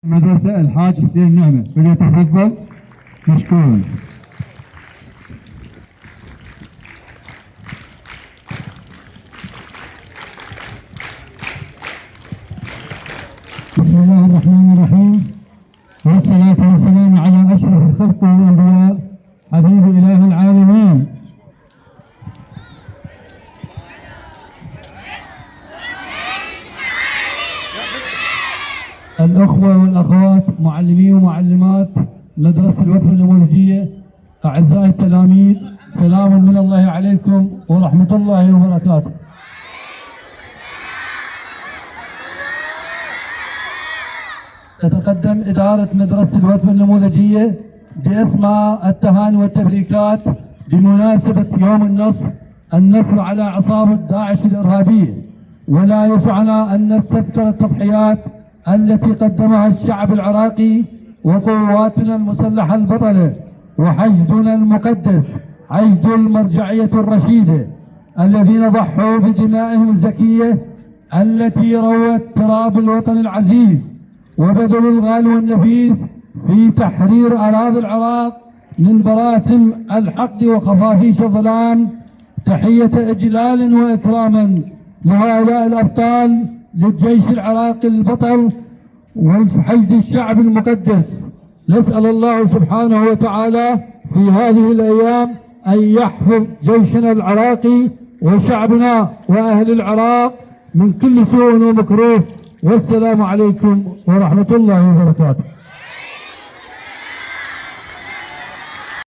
المدرسة الحاج حسين نعمة فليتفضل مشكورا. بسم الله الرحمن الرحيم، والصلاة والسلام على أشرف الخلق والأنبياء حبيب إله العالمين. الأخوة والأخوات معلمي ومعلمات مدرسة الوقف النموذجية، أعزائي التلاميذ، سلام من الله عليكم ورحمة الله وبركاته. تتقدم إدارة مدرسة الوقف النموذجية بأسمى التهاني والتبريكات بمناسبة يوم النصر على عصابة داعش الإرهابية، ولا يسعنا أن نستذكر التضحيات التي قدمها الشعب العراقي وقواتنا المسلحة البطلة وحشدنا المقدس، حشد المرجعية الرشيدة، الذين ضحوا بدمائهم الزكية التي روت تراب الوطن العزيز، وبذلوا الغالي والنفيس في تحرير أراضي العراق من براثن الحقد وخفافيش الظلام. تحية إجلال وإكراما لهؤلاء الأبطال، للجيش العراقي البطل وحشد الشعب المقدس. نسأل الله سبحانه وتعالى في هذه الأيام أن يحفظ جيشنا العراقي وشعبنا وأهل العراق من كل سوء ومكروه. والسلام عليكم ورحمة الله وبركاته.